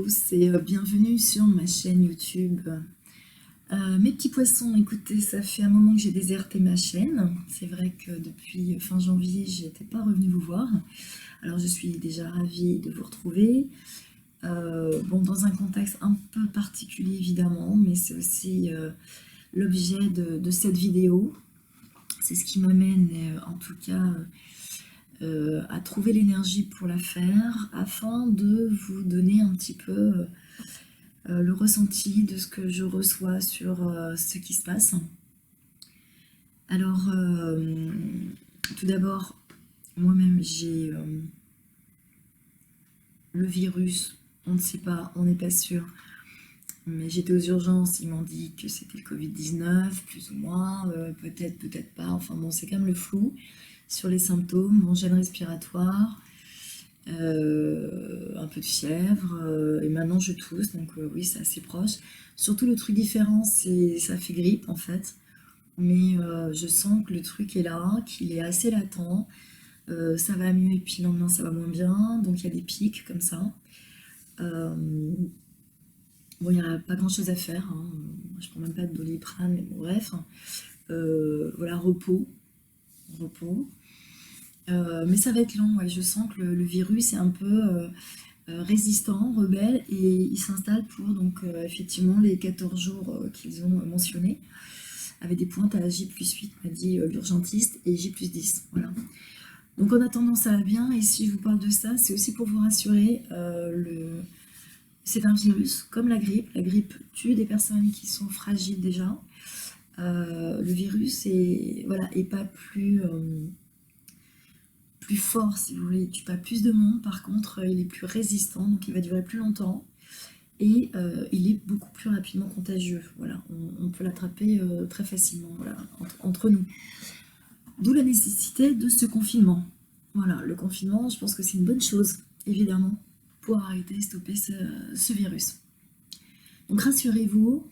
tous et bienvenue sur ma chaîne YouTube. Mes petits poissons, écoutez, ça fait un moment que j'ai déserté ma chaîne. C'est vrai que depuis fin janvier, je n'étais pas revenue vous voir. Alors je suis déjà ravie de vous retrouver. Bon, dans un contexte un peu particulier évidemment, mais c'est aussi l'objet de cette vidéo. C'est ce qui m'amène en tout cas à trouver l'énergie pour la faire, afin de vous donner un petit peu le ressenti de ce que je reçois sur ce qui se passe. Alors, tout d'abord, moi-même j'ai le virus, on ne sait pas, on n'est pas sûr. Mais j'étais aux urgences, ils m'ont dit que c'était le Covid-19, plus ou moins, peut-être, peut-être pas, enfin bon, c'est quand même le flou sur les symptômes, mon gène respiratoire, un peu de fièvre, et maintenant je tousse, donc oui, c'est assez proche. Surtout le truc différent, c'est ça fait grippe en fait, mais je sens que le truc est là, qu'il est assez latent, ça va mieux et puis le lendemain ça va moins bien, donc il y a des pics comme ça. Bon, il n'y a pas grand chose à faire, hein. Je prends même pas de Doliprane, mais bon, bref. Voilà, repos. Mais ça va être long, ouais. Je sens que le virus est un peu résistant, rebelle, et il s'installe pour donc effectivement les 14 jours qu'ils ont mentionnés, avec des pointes à J+8, m'a dit l'urgentiste, et J+10. Voilà. Donc en attendant, ça va bien, et si je vous parle de ça, c'est aussi pour vous rassurer, c'est un virus, comme la grippe. La grippe tue des personnes qui sont fragiles déjà. Le virus est, voilà, est pas plus fort, si vous voulez, il tue pas plus de monde. Par contre, il est plus résistant, donc il va durer plus longtemps. Et il est beaucoup plus rapidement contagieux. Voilà, on peut l'attraper très facilement, voilà, entre nous. D'où la nécessité de ce confinement. Voilà, le confinement, je pense que c'est une bonne chose, évidemment, pour arrêter, stopper ce virus. Donc rassurez-vous,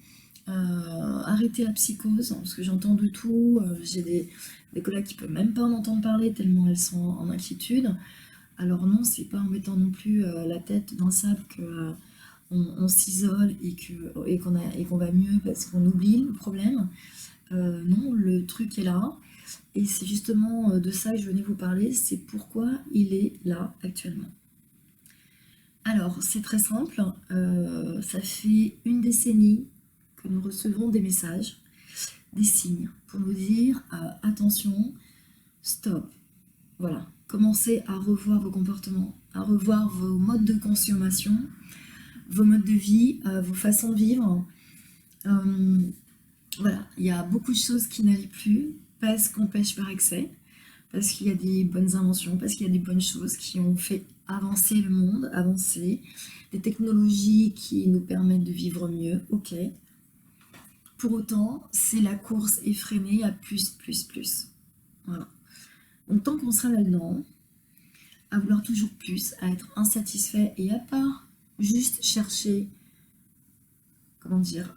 arrêtez la psychose, parce que j'entends de tout, j'ai des collègues qui peuvent même pas en entendre parler tellement elles sont en inquiétude. Alors non, c'est pas en mettant non plus la tête dans le sable que on s'isole et qu'on va mieux parce qu'on oublie le problème. Non, le truc est là, et c'est justement de ça que je venais vous parler, c'est pourquoi il est là actuellement. Alors, c'est très simple, ça fait une décennie que nous recevons des messages, des signes, pour nous dire attention, stop. Voilà, commencez à revoir vos comportements, à revoir vos modes de consommation, vos modes de vie, vos façons de vivre. Voilà, il y a beaucoup de choses qui n'allaient plus parce qu'on pêche par excès, parce qu'il y a des bonnes inventions, parce qu'il y a des bonnes choses qui ont fait avancer le monde, avancer, des technologies qui nous permettent de vivre mieux, ok. Pour autant, c'est la course effrénée à plus. Voilà. Donc tant qu'on sera là-dedans, à vouloir toujours plus, à être insatisfait et à part juste chercher, comment dire,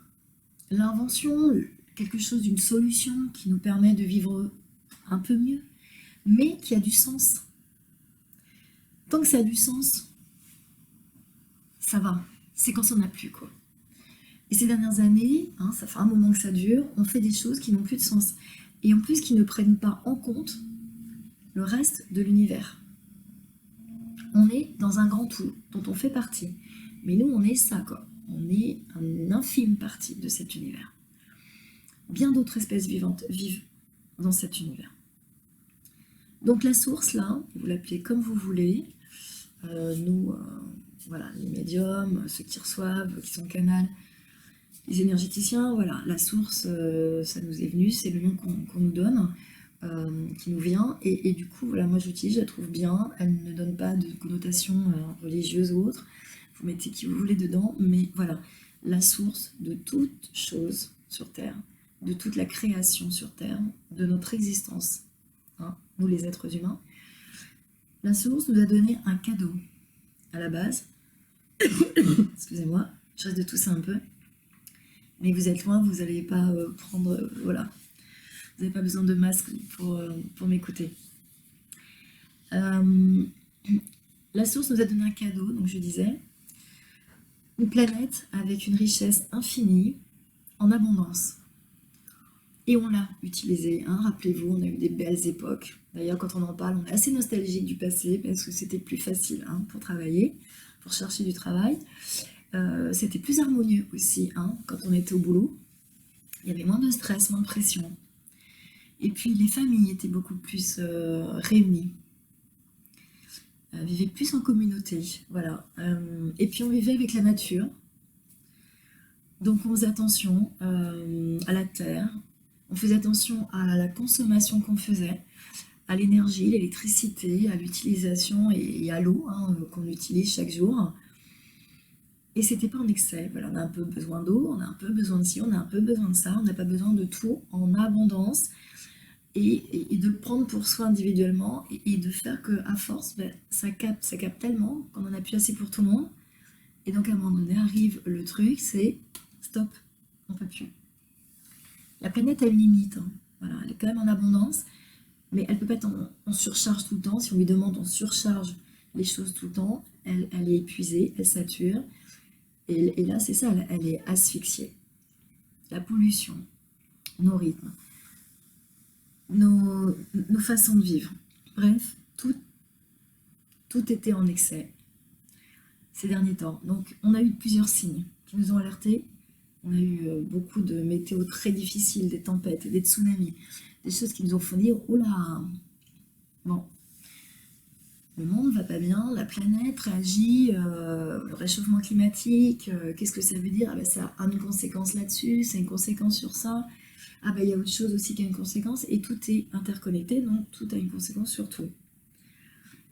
l'invention, quelque chose d'une solution qui nous permet de vivre un peu mieux, mais qui a du sens. Tant que ça a du sens, ça va. C'est quand ça n'en a plus, quoi. Et ces dernières années, hein, ça fait un moment que ça dure, on fait des choses qui n'ont plus de sens. Et en plus qui ne prennent pas en compte le reste de l'univers. On est dans un grand tout dont on fait partie. Mais nous, on est ça, quoi. On est une infime partie de cet univers. Bien d'autres espèces vivantes vivent dans cet univers. Donc la source, là, vous l'appelez comme vous voulez. Nous, voilà, les médiums, ceux qui reçoivent, qui sont canal, les énergéticiens, voilà, la source, ça nous est venu, c'est le nom qu'on nous donne, qui nous vient, et du coup, voilà, moi j'utilise, je la trouve bien, elle ne donne pas de connotation religieuse ou autre, vous mettez qui vous voulez dedans, mais voilà, la source de toute chose sur Terre, de toute la création sur Terre, de notre existence, hein, nous les êtres humains, la source nous a donné un cadeau à la base. Excusez-moi, je risque de tousser un peu. Mais vous êtes loin, vous n'allez pas prendre... voilà. Vous n'avez pas besoin de masque pour m'écouter. La source nous a donné un cadeau, donc je disais. Une planète avec une richesse infinie, en abondance. Et on l'a utilisée, hein. Rappelez-vous, on a eu des belles époques. D'ailleurs, quand on en parle, on est assez nostalgique du passé parce que c'était plus facile, hein, pour travailler, pour chercher du travail. C'était plus harmonieux aussi, hein, quand on était au boulot. Il y avait moins de stress, moins de pression. Et puis les familles étaient beaucoup plus réunies, vivaient plus en communauté, voilà. Et puis on vivait avec la nature, donc on faisait attention à la terre, on faisait attention à la consommation qu'on faisait, à l'énergie, l'électricité, à l'utilisation et à l'eau, hein, qu'on utilise chaque jour. Et c'était pas en excès, voilà, on a un peu besoin d'eau, on a un peu besoin de ci, on a un peu besoin de ça, on n'a pas besoin de tout en abondance. Et de le prendre pour soi individuellement et de faire que à force, ben, ça capte tellement qu'on en a plus assez pour tout le monde. Et donc à un moment donné arrive le truc, c'est stop, on peut plus. La planète a une limite, hein. Voilà, elle est quand même en abondance, mais elle peut pas être en surcharge tout le temps. Si on lui demande on surcharge les choses tout le temps, elle est épuisée, elle sature. Et là c'est ça, elle est asphyxiée. La pollution, nos rythmes, nos façons de vivre. Bref, tout était en excès ces derniers temps. Donc on a eu plusieurs signes qui nous ont alertés. On a eu beaucoup de météo très difficiles, des tempêtes, des tsunamis, des choses qui nous ont fait dire, oula, bon, le monde va pas bien, la planète réagit, le réchauffement climatique, qu'est-ce que ça veut dire? Ah ben, ça a une conséquence là-dessus, ça a une conséquence sur ça. Ah ben il y a autre chose aussi qui a une conséquence, et tout est interconnecté, donc tout a une conséquence sur tout.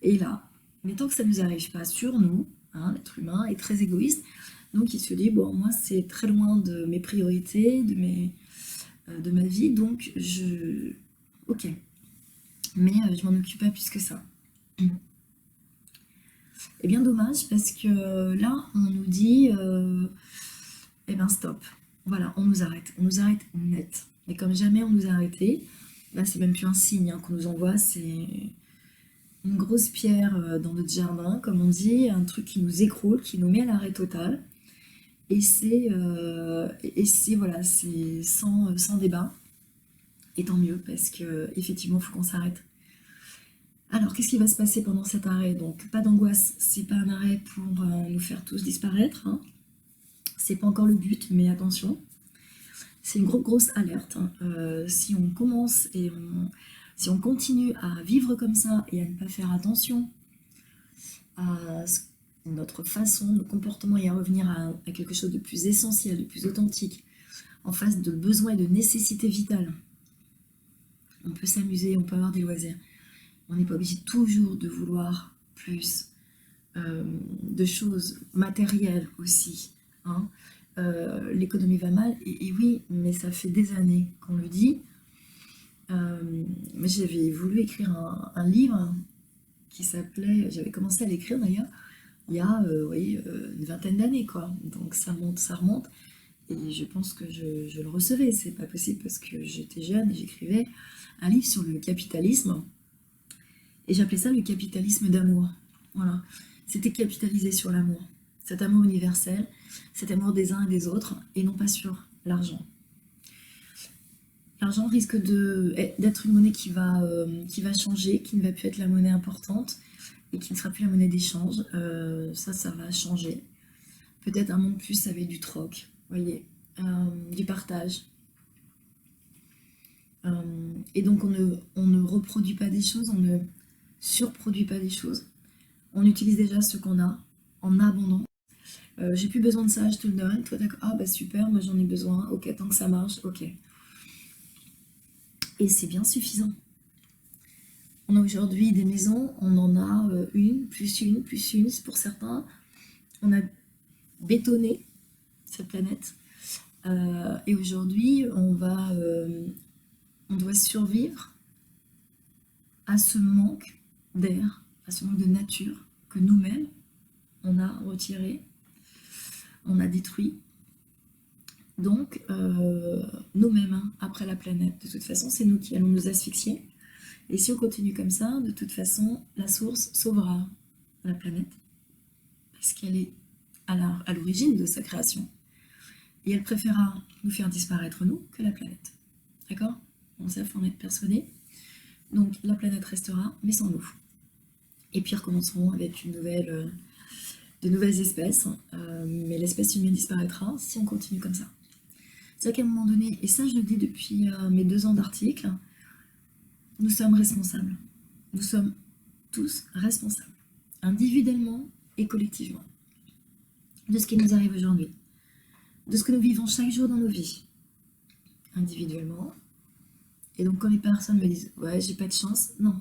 Et là, mais tant que ça ne nous arrive pas sur nous, hein, l'être humain est très égoïste, donc il se dit, bon, moi c'est très loin de mes priorités, de ma vie, donc je... Ok, mais je m'en occupe pas plus que ça. Et bien dommage, parce que là, on nous dit, eh ben stop, voilà, on nous arrête net. Et comme jamais on nous a arrêtés, là c'est même plus un signe, hein, qu'on nous envoie, c'est une grosse pierre dans notre jardin, comme on dit, un truc qui nous écroule, qui nous met à l'arrêt total. Et c'est voilà, c'est sans débat. Et tant mieux, parce que effectivement, il faut qu'on s'arrête. Alors, qu'est-ce qui va se passer pendant cet arrêt? Donc, pas d'angoisse, c'est pas un arrêt pour nous faire tous disparaître, hein. C'est pas encore le but, mais attention. C'est une grosse alerte, hein. Si on commence si on continue à vivre comme ça et à ne pas faire attention à notre façon, nos comportements et à revenir à quelque chose de plus essentiel, de plus authentique, en face de besoins et de nécessités vitales. On peut s'amuser, on peut avoir des loisirs. On n'est pas obligé toujours de vouloir plus de choses matérielles aussi, hein. L'économie va mal, et oui, mais ça fait des années qu'on le dit. Mais j'avais voulu écrire un livre qui s'appelait, j'avais commencé à l'écrire d'ailleurs, il y a oui, une vingtaine d'années, quoi. Donc ça monte, ça remonte. Et je pense que je le recevais. C'est pas possible parce que j'étais jeune et j'écrivais un livre sur le capitalisme. Et j'appelais ça le capitalisme d'amour. Voilà. C'était capitaliser sur l'amour. Cet amour universel, cet amour des uns et des autres, et non pas sur l'argent. L'argent risque d'être une monnaie qui va changer, qui ne va plus être la monnaie importante et qui ne sera plus la monnaie d'échange. Ça va changer. Peut-être un monde plus avec du troc, voyez, du partage. Et donc on ne reproduit pas des choses, on ne surproduit pas des choses. On utilise déjà ce qu'on a en abondance. J'ai plus besoin de ça, je te le donne. Toi d'accord, ah bah super, moi j'en ai besoin. Ok, tant que ça marche, ok. Et c'est bien suffisant. On a aujourd'hui des maisons, on en a une, plus une, plus une, pour certains. On a bétonné cette planète. Et aujourd'hui, on doit survivre à ce manque d'air, à ce manque de nature que nous-mêmes, on a retiré, on a détruit. Donc, nous-mêmes, hein, après la planète, de toute façon, c'est nous qui allons nous asphyxier. Et si on continue comme ça, de toute façon, la source sauvera la planète, parce qu'elle est à l'origine de sa création. Et elle préférera nous faire disparaître nous que la planète. D'accord? On sait, faut en être persuadé. Donc la planète restera, mais sans nous. Et puis recommencerons avec de nouvelles espèces, mais l'espèce humaine disparaîtra si on continue comme ça. C'est-à-dire qu'à un moment donné, et ça je le dis depuis mes 2 ans d'article, nous sommes responsables. Nous sommes tous responsables, individuellement et collectivement, de ce qui nous arrive aujourd'hui, de ce que nous vivons chaque jour dans nos vies, individuellement. Et donc quand les personnes me disent « ouais, j'ai pas de chance », non.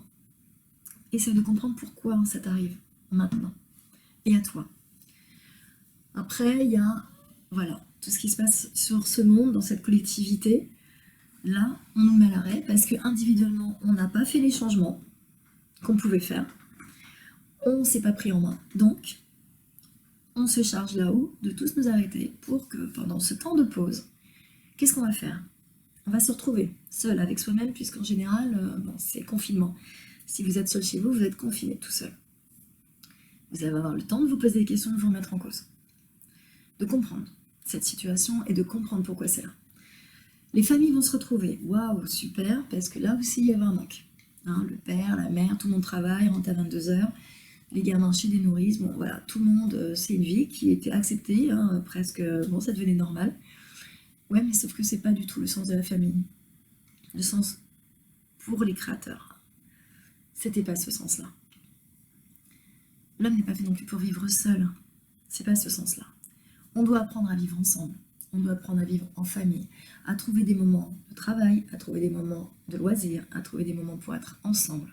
Essaie de comprendre pourquoi ça t'arrive maintenant, et à toi. Après, il y a, voilà, tout ce qui se passe sur ce monde, dans cette collectivité. Là, on nous met à l'arrêt parce que individuellement, on n'a pas fait les changements qu'on pouvait faire. On ne s'est pas pris en main. Donc, on se charge là-haut de tous nous arrêter pour que pendant ce temps de pause, qu'est-ce qu'on va faire? On va se retrouver seul avec soi-même, puisqu'en général, bon, c'est confinement. Si vous êtes seul chez vous, vous êtes confiné tout seul. Vous allez avoir le temps de vous poser des questions, de vous remettre en cause. De comprendre cette situation et de comprendre pourquoi c'est là. Les familles vont se retrouver. Waouh, super, parce que là aussi, il y avait un manque. Hein, le père, la mère, tout le monde travaille, rentre à 22h. Les gamins chez des nourrices, bon voilà, tout le monde, c'est une vie qui était acceptée, hein, presque, bon, ça devenait normal. Ouais, mais sauf que c'est pas du tout le sens de la famille. Le sens pour les créateurs. C'était pas ce sens-là. L'homme n'est pas fait non plus pour vivre seul. C'est pas ce sens-là. On doit apprendre à vivre ensemble. On doit apprendre à vivre en famille, à trouver des moments de travail, à trouver des moments de loisirs, à trouver des moments pour être ensemble.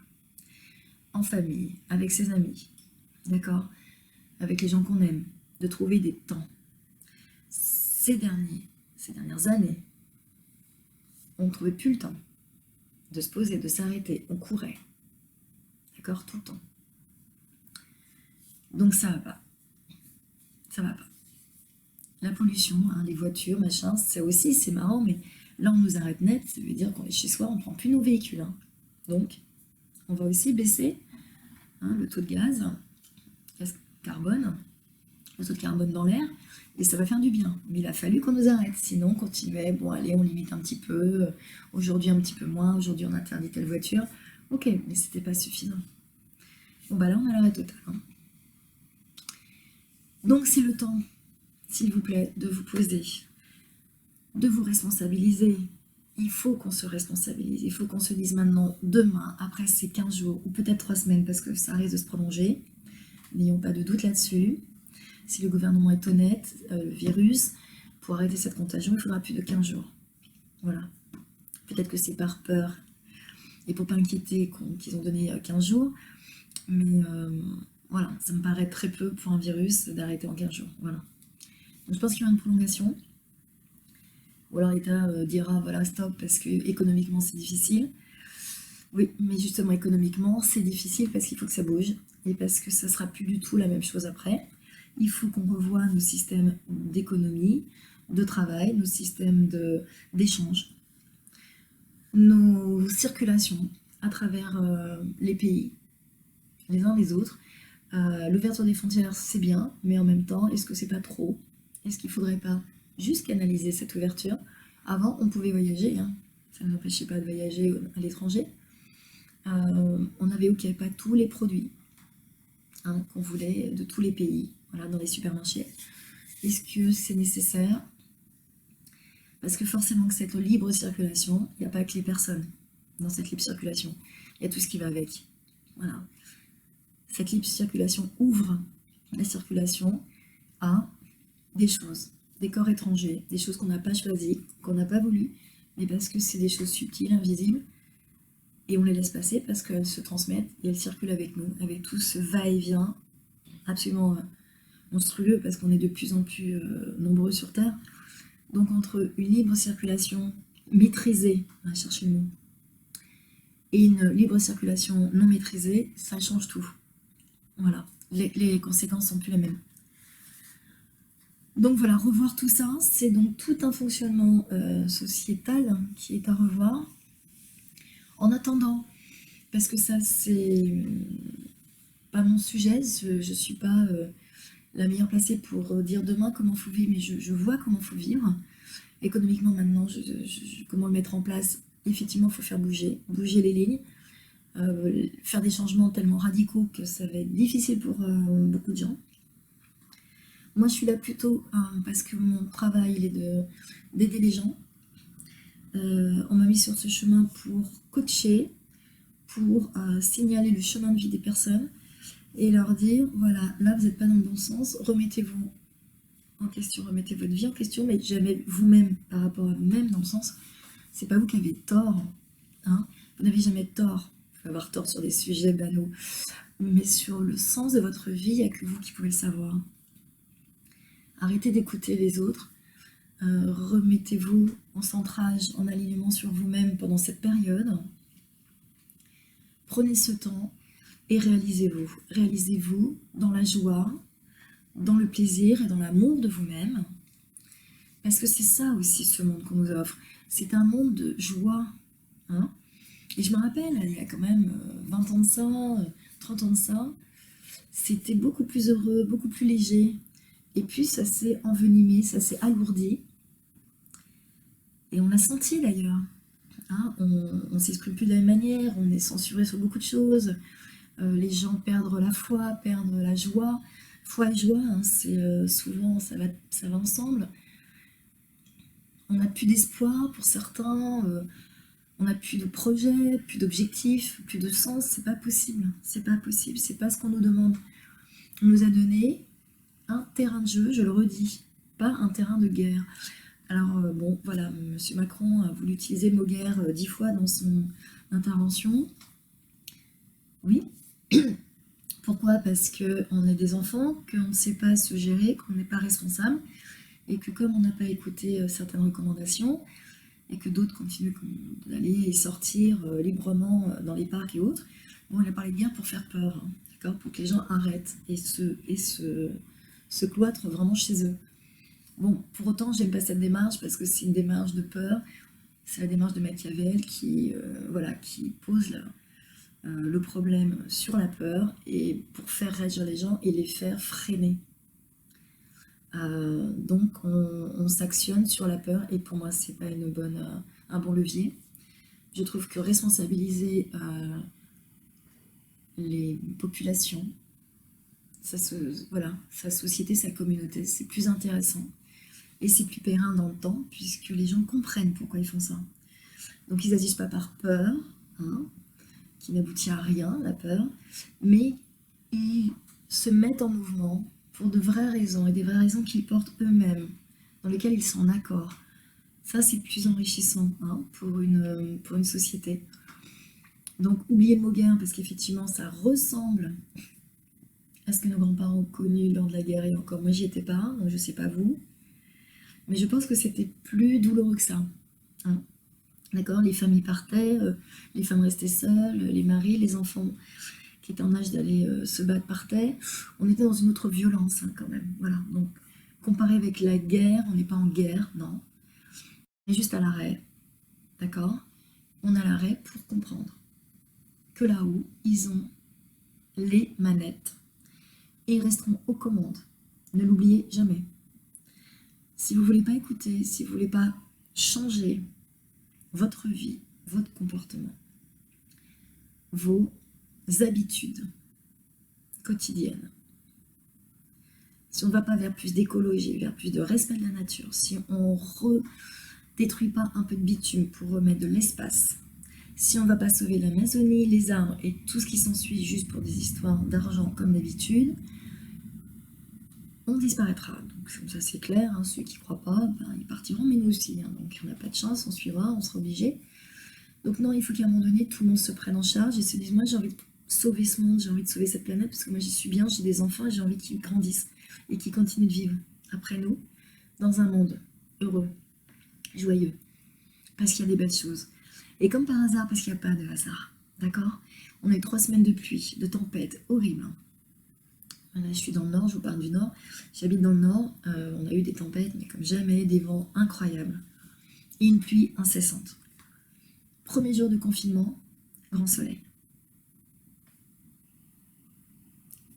En famille, avec ses amis, d'accord? Avec les gens qu'on aime, de trouver des temps. Ces dernières années, on ne trouvait plus le temps de se poser, de s'arrêter, on courait. D'accord? Tout le temps. Donc ça va pas. Ça va pas. La pollution, hein, les voitures, machin, ça aussi c'est marrant, mais là on nous arrête net, ça veut dire qu'on est chez soi, on ne prend plus nos véhicules. Hein. Donc, on va aussi baisser le taux de gaz carbone, le taux de carbone dans l'air, et ça va faire du bien. Mais il a fallu qu'on nous arrête, sinon on continuait, bon allez, on limite un petit peu, aujourd'hui un petit peu moins, aujourd'hui on interdit telle voiture. Ok, mais c'était pas suffisant. Bon bah là on a l'arrêt total. Hein. Donc c'est le temps, s'il vous plaît, de vous poser, de vous responsabiliser. Il faut qu'on se responsabilise, il faut qu'on se dise maintenant, demain, après ces 15 jours, ou peut-être 3 semaines, parce que ça risque de se prolonger, n'ayons pas de doute là-dessus. Si le gouvernement est honnête, le virus, pour arrêter cette contagion, il faudra plus de 15 jours. Voilà. Peut-être que c'est par peur et pour pas inquiéter qu'ils ont donné 15 jours, mais voilà, ça me paraît très peu pour un virus d'arrêter en 15 jours. Voilà. Donc je pense qu'il y aura une prolongation. Ou alors l'État dira voilà stop parce que économiquement c'est difficile. Oui, mais justement économiquement c'est difficile parce qu'il faut que ça bouge et parce que ça sera plus du tout la même chose après. Il faut qu'on revoie nos systèmes d'économie, de travail, nos systèmes d'échange, nos circulations à travers les pays, les uns les autres. L'ouverture des frontières c'est bien, mais en même temps est-ce que c'est pas trop? Est-ce qu'il faudrait pas juste canaliser cette ouverture? Avant, on pouvait voyager, hein. Ça ne nous empêchait pas de voyager à l'étranger. On avait ok, pas tous les produits hein, qu'on voulait de tous les pays, voilà, dans les supermarchés. Est-ce que c'est nécessaire? Parce que forcément que cette libre circulation, il n'y a pas que les personnes dans cette libre circulation, il y a tout ce qui va avec. Voilà. Cette libre circulation ouvre la circulation à des choses, des corps étrangers, des choses qu'on n'a pas choisies, qu'on n'a pas voulu, mais parce que c'est des choses subtiles, invisibles, et on les laisse passer parce qu'elles se transmettent et elles circulent avec nous, avec tout ce va-et-vient absolument monstrueux parce qu'on est de plus en plus nombreux sur Terre. Donc entre une libre circulation maîtrisée, on va chercher le mot, et une libre circulation non maîtrisée, ça change tout. Voilà, les conséquences sont plus les mêmes. Donc voilà, revoir tout ça, c'est donc tout un fonctionnement sociétal qui est à revoir. En attendant, parce que ça c'est pas mon sujet, je suis pas la meilleure placée pour dire demain comment faut vivre, mais je vois comment faut vivre. Économiquement maintenant, comment le mettre en place. Effectivement, il faut faire bouger les lignes, faire des changements tellement radicaux que ça va être difficile pour beaucoup de gens. Moi, je suis là plutôt parce que mon travail, il est d'aider les gens. On m'a mis sur ce chemin pour coacher, pour signaler le chemin de vie des personnes et leur dire, voilà, là, vous n'êtes pas dans le bon sens, remettez-vous en question, remettez votre vie en question, mais jamais vous-même par rapport à vous-même, dans le sens, c'est pas vous qui avez tort, hein. Vous n'avez jamais tort. Vous pouvez avoir tort sur des sujets banaux, mais sur le sens de votre vie, il n'y a que vous qui pouvez le savoir. Arrêtez d'écouter les autres, remettez-vous en centrage, en alignement sur vous-même pendant cette période. Prenez ce temps et réalisez-vous. Réalisez-vous dans la joie, dans le plaisir et dans l'amour de vous-même. Parce que c'est ça aussi ce monde qu'on nous offre. C'est un monde de joie. Hein. Et je me rappelle, il y a quand même 20 ans de ça, 30 ans de ça, c'était beaucoup plus heureux, beaucoup plus léger. Et puis ça s'est envenimé, ça s'est alourdi. Et on l'a senti d'ailleurs. Hein, on ne s'exprime plus de la même manière, on est censuré sur beaucoup de choses. Les gens perdent la foi, perdent la joie. Foi et joie, hein, c'est souvent ça va ensemble. On n'a plus d'espoir pour certains, on n'a plus de projet, plus d'objectifs, plus de sens. C'est pas possible, c'est pas possible, c'est pas ce qu'on nous demande. On nous a donné un terrain de jeu, je le redis, pas un terrain de guerre. Alors bon, voilà, M. Macron a voulu utiliser le mot guerre 10 fois dans son intervention. Oui. Pourquoi? Parce qu'on est des enfants, qu'on ne sait pas se gérer, qu'on n'est pas responsable, et que comme on n'a pas écouté certaines recommandations, et que d'autres continuent d'aller et sortir librement dans les parcs et autres, bon, on a parlé de guerre pour faire peur, hein, d'accord, pour que les gens arrêtent et se cloîtrent vraiment chez eux. Bon, pour autant, j'aime pas cette démarche parce que c'est une démarche de peur, c'est la démarche de Machiavel qui, voilà, qui pose le problème sur la peur et pour faire réagir les gens et les faire freiner. Donc on s'actionne sur la peur et pour moi c'est pas un bon levier. Je trouve que responsabiliser les populations, voilà, sa société, sa communauté, c'est plus intéressant et c'est plus périn dans le temps puisque les gens comprennent pourquoi ils font ça. Donc ils n'agissent pas par peur, hein, qui n'aboutit à rien, la peur, mais ils se mettent en mouvement pour de vraies raisons, et des vraies raisons qu'ils portent eux-mêmes, dans lesquelles ils sont en accord. Ça, c'est plus enrichissant hein, pour une société. Donc, oubliez le mot guerre, parce qu'effectivement, ça ressemble à ce que nos grands-parents ont connu lors de la guerre, et encore, moi, j'y étais pas, donc je sais pas vous, mais je pense que c'était plus douloureux que ça. Hein. D'accord, les familles partaient, les femmes restaient seules, les maris, les enfants qui étaient en âge d'aller se battre partaient. On était dans une autre violence hein, quand même. Voilà. Donc, comparé avec la guerre, on n'est pas en guerre, non. On est juste à l'arrêt. D'accord. On est à l'arrêt pour comprendre que là-haut, ils ont les manettes et ils resteront aux commandes. Ne l'oubliez jamais. Si vous ne voulez pas écouter, si vous ne voulez pas changer votre vie, votre comportement, vos habitudes quotidiennes, si on ne va pas vers plus d'écologie, vers plus de respect de la nature, si on ne détruit pas un peu de bitume pour remettre de l'espace, si on ne va pas sauver l'Amazonie, les arbres et tout ce qui s'ensuit juste pour des histoires d'argent comme d'habitude, on disparaîtra. Donc ça c'est clair, hein, ceux qui ne croient pas, ben, ils partiront, mais nous aussi. Hein, donc on n'a pas de chance, on suivra, on sera obligé. Donc non, il faut qu'à un moment donné, tout le monde se prenne en charge et se dise, moi j'ai envie de sauver ce monde, j'ai envie de sauver cette planète, parce que moi j'y suis bien, j'ai des enfants et j'ai envie qu'ils grandissent et qu'ils continuent de vivre après nous, dans un monde heureux, joyeux, parce qu'il y a des belles choses. Et comme par hasard, parce qu'il n'y a pas de hasard, d'accord? On a eu 3 semaines de pluie, de tempête, horrible. Voilà, je suis dans le nord, je vous parle du nord, j'habite dans le nord, on a eu des tempêtes, mais comme jamais, des vents incroyables, et une pluie incessante. Premier jour de confinement, grand soleil.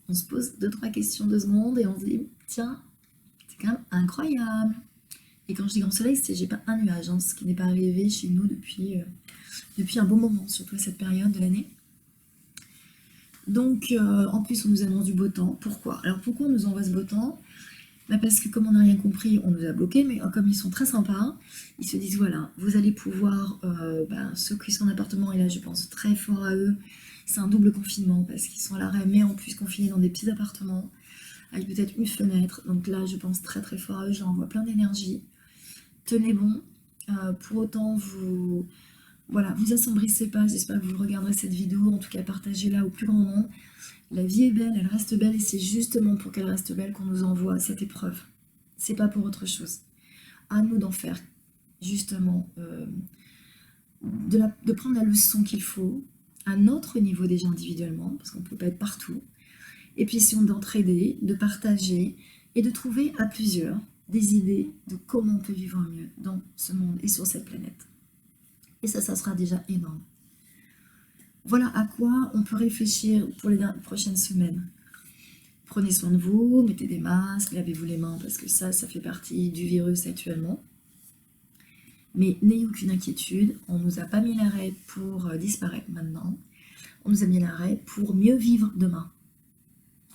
on se pose 2-3 questions 2 secondes et on se dit, tiens, c'est quand même incroyable. Et quand je dis grand soleil, c'est j'ai pas un nuage, hein, ce qui n'est pas arrivé chez nous depuis un bon moment, surtout à cette période de l'année. Donc, en plus, on nous annonce du beau temps. Pourquoi? Alors, pourquoi on nous envoie ce beau temps? Bah parce que comme on n'a rien compris, on nous a bloqués, mais comme ils sont très sympas, ils se disent, voilà, vous allez pouvoir, ceux qui sont en appartement, et là, je pense très fort à eux, c'est un double confinement, parce qu'ils sont à l'arrêt, mais en plus confinés dans des petits appartements, avec peut-être une fenêtre. Donc là, je pense très très fort à eux, je leur envoie plein d'énergie. Tenez bon. Pour autant, voilà, vous assombrissez pas, j'espère que vous regarderez cette vidéo, en tout cas partagez-la au plus grand nombre. La vie est belle, elle reste belle, et c'est justement pour qu'elle reste belle qu'on nous envoie cette épreuve. C'est pas pour autre chose. À nous d'en faire, justement, de prendre la leçon qu'il faut, à notre niveau déjà individuellement, parce qu'on peut pas être partout, et puis si on d'entraider, de partager, et de trouver à plusieurs des idées de comment on peut vivre mieux dans ce monde et sur cette planète. Et ça sera déjà énorme. Voilà à quoi on peut réfléchir pour les prochaines semaines. Prenez soin de vous, mettez des masques, lavez-vous les mains, parce que ça fait partie du virus actuellement. Mais n'ayez aucune inquiétude, on ne nous a pas mis l'arrêt pour disparaître maintenant, on nous a mis l'arrêt pour mieux vivre demain.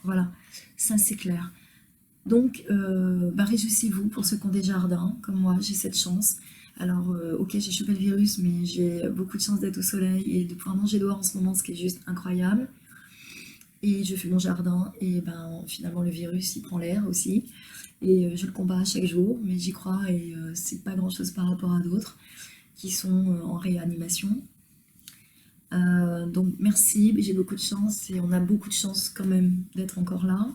Voilà, ça c'est clair. Donc, réjouissez-vous pour ceux qui ont des jardins, comme moi, j'ai cette chance. Alors, ok, j'ai chopé le virus, mais j'ai beaucoup de chance d'être au soleil et de pouvoir manger dehors en ce moment, ce qui est juste incroyable. Et je fais mon jardin, et finalement, le virus, il prend l'air aussi. Et je le combats chaque jour, mais j'y crois, et c'est pas grand-chose par rapport à d'autres qui sont en réanimation. Donc, merci, j'ai beaucoup de chance, et on a beaucoup de chance quand même d'être encore là.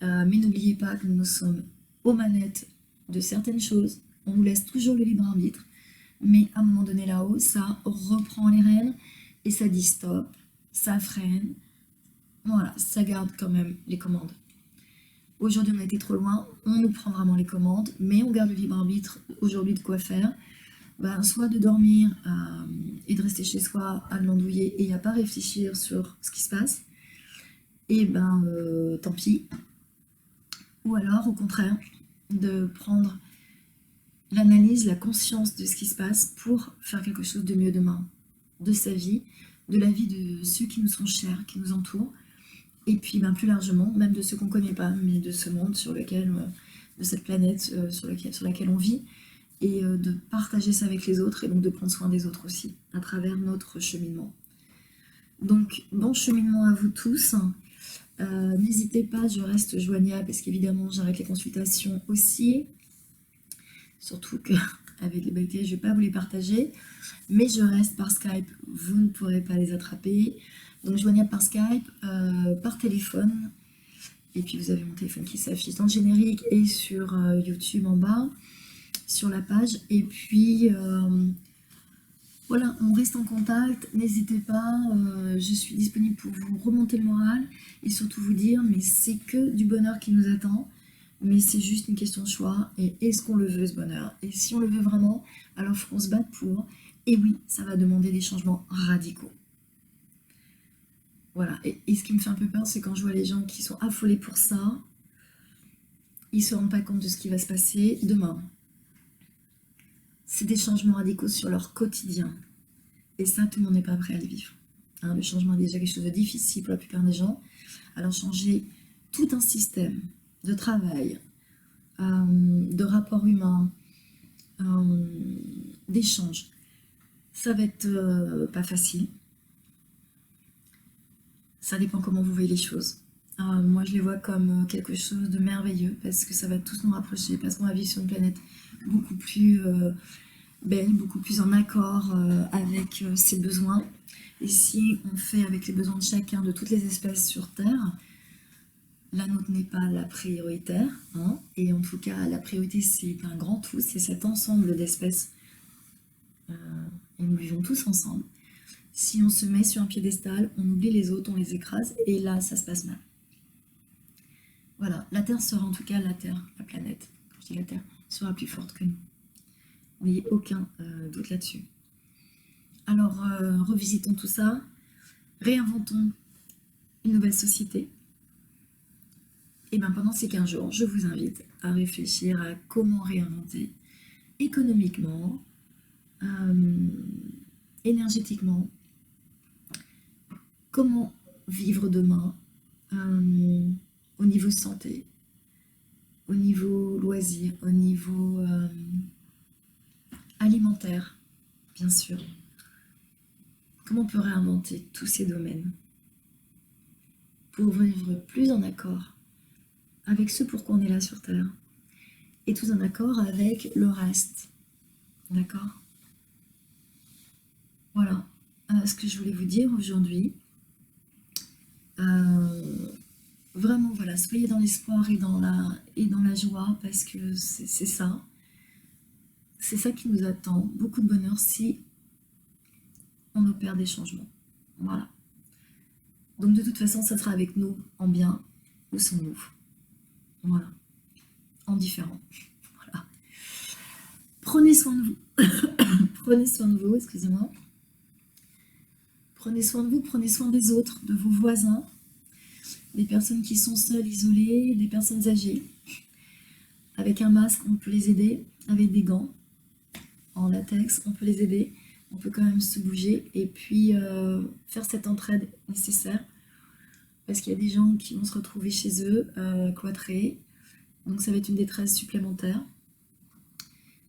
Mais n'oubliez pas que nous sommes aux manettes de certaines choses. On nous laisse toujours le libre arbitre. Mais à un moment donné là-haut, ça reprend les rênes et ça dit stop, ça freine. Voilà, ça garde quand même les commandes. Aujourd'hui, on a été trop loin, on nous prend vraiment les commandes, mais on garde le libre arbitre aujourd'hui de quoi faire. Soit de dormir et de rester chez soi à glandouiller et à pas réfléchir sur ce qui se passe. Et tant pis. Ou alors, au contraire, de prendre l'analyse, la conscience de ce qui se passe pour faire quelque chose de mieux demain, de sa vie, de la vie de ceux qui nous sont chers, qui nous entourent, et puis plus largement, même de ceux qu'on ne connaît pas, mais de ce monde sur lequel, de cette planète sur laquelle on vit, et de partager ça avec les autres, et donc de prendre soin des autres aussi, à travers notre cheminement. Donc, bon cheminement à vous tous. N'hésitez pas, je reste joignable parce qu'évidemment j'arrête les consultations aussi, surtout qu'avec les bactéries je ne vais pas vous les partager, mais je reste par Skype, vous ne pourrez pas les attraper, donc joignable par Skype, par téléphone, et puis vous avez mon téléphone qui s'affiche dans le générique et sur YouTube en bas, sur la page, et puis voilà, on reste en contact, n'hésitez pas, je suis disponible pour vous remonter le moral et surtout vous dire, mais c'est que du bonheur qui nous attend, mais c'est juste une question de choix, et est-ce qu'on le veut ce bonheur? Et si on le veut vraiment, alors il faut qu'on se batte pour, et oui, ça va demander des changements radicaux. Voilà, et ce qui me fait un peu peur, c'est quand je vois les gens qui sont affolés pour ça, ils ne se rendent pas compte de ce qui va se passer demain. C'est des changements radicaux sur leur quotidien. Et ça, tout le monde n'est pas prêt à le vivre. Hein, le changement est déjà quelque chose de difficile pour la plupart des gens. Alors changer tout un système de travail, de rapports humains, d'échanges, ça va être pas facile. Ça dépend comment vous voyez les choses. Moi, je les vois comme quelque chose de merveilleux parce que ça va tous nous rapprocher, parce qu'on va vivre sur une planète beaucoup plus belle, beaucoup plus en accord avec ses besoins. Et si on fait avec les besoins de chacun, de toutes les espèces sur Terre, la nôtre n'est pas la prioritaire, hein, et en tout cas, la priorité, c'est un grand tout, c'est cet ensemble d'espèces, et nous vivons tous ensemble. Si on se met sur un piédestal, on oublie les autres, on les écrase, et là, ça se passe mal. Voilà, la Terre sera en tout cas la Terre, la planète, quand je dis la Terre, sera plus forte que nous. N'ayez aucun doute là-dessus. Alors, revisitons tout ça, réinventons une nouvelle société, Et bien pendant ces 15 jours, je vous invite à réfléchir à comment réinventer économiquement, euh, énergétiquement, comment vivre demain, euh, au niveau santé, au niveau loisir, au niveau alimentaire, bien sûr. Comment on peut réinventer tous ces domaines pour vivre plus en accord avec ce pourquoi on est là sur Terre et tout en accord avec le reste. D'accord? Voilà ce que je voulais vous dire aujourd'hui. Vraiment, voilà, soyez dans l'espoir et dans la joie parce que c'est ça. C'est ça qui nous attend. Beaucoup de bonheur si on opère des changements. Voilà. Donc de toute façon, ça sera avec nous en bien ou sans nous. Voilà. En différent. Voilà. Prenez soin de vous. Prenez soin de vous, excusez-moi. Prenez soin de vous, prenez soin des autres, de vos voisins, des personnes qui sont seules, isolées, des personnes âgées. Avec un masque, on peut les aider. Avec des gants en latex, on peut les aider. On peut quand même se bouger et puis faire cette entraide nécessaire. Parce qu'il y a des gens qui vont se retrouver chez eux, cloîtrés. Donc ça va être une détresse supplémentaire.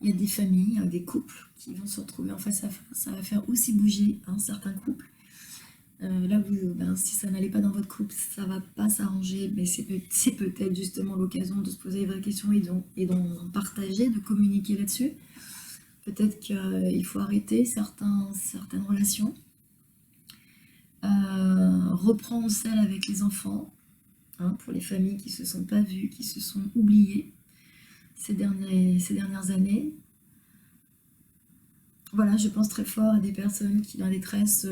Il y a des familles, des couples qui vont se retrouver en face à face. Ça va faire aussi bouger certains couples. Là, si ça n'allait pas dans votre couple, ça va pas s'arranger, mais c'est peut-être justement l'occasion de se poser les vraies questions et d'en partager, de communiquer là-dessus. Peut-être qu'il faut arrêter certaines relations, reprendre celle avec les enfants, pour les familles qui se sont pas vues, qui se sont oubliées ces dernières années. Voilà, je pense très fort à des personnes qui, dans la détresse,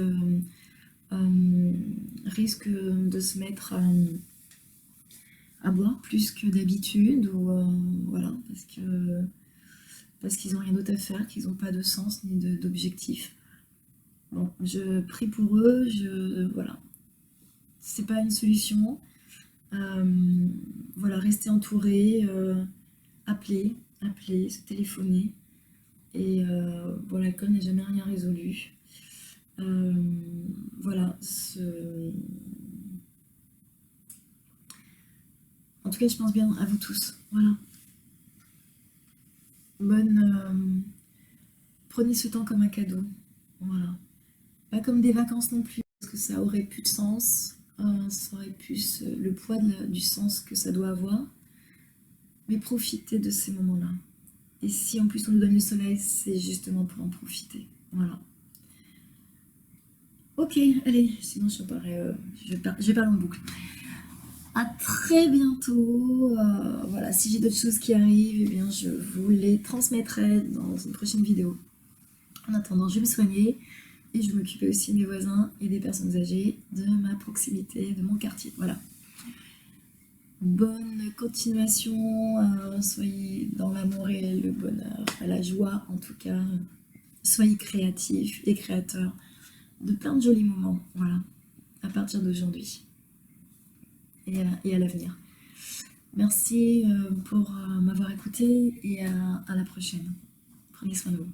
risquent de se mettre à boire plus que d'habitude, ou voilà, parce qu'ils n'ont rien d'autre à faire, qu'ils n'ont pas de sens ni d'objectif. Bon, je prie pour eux, voilà. C'est pas une solution. Voilà, rester entouré, appeler, se téléphoner. Et bon, l'alcool n'a jamais rien résolu. Voilà, en tout cas, je pense bien à vous tous. Voilà. Prenez ce temps comme un cadeau. Voilà. Pas comme des vacances non plus, parce que ça aurait plus de sens. Ça aurait plus le poids du sens que ça doit avoir. Mais profitez de ces moments-là. Et si en plus on nous donne le soleil, c'est justement pour en profiter. Voilà. Ok, allez, sinon je parle en boucle. À très bientôt. Voilà, si j'ai d'autres choses qui arrivent, eh bien, je vous les transmettrai dans une prochaine vidéo. En attendant, je vais me soigner et je vais m'occuper aussi de mes voisins et des personnes âgées de ma proximité, de mon quartier. Voilà. Bonne continuation, soyez dans l'amour et le bonheur, la joie en tout cas. Soyez créatifs et créateurs de plein de jolis moments, voilà, à partir d'aujourd'hui et à l'avenir. Merci pour m'avoir écouté et à la prochaine. Prenez soin de vous.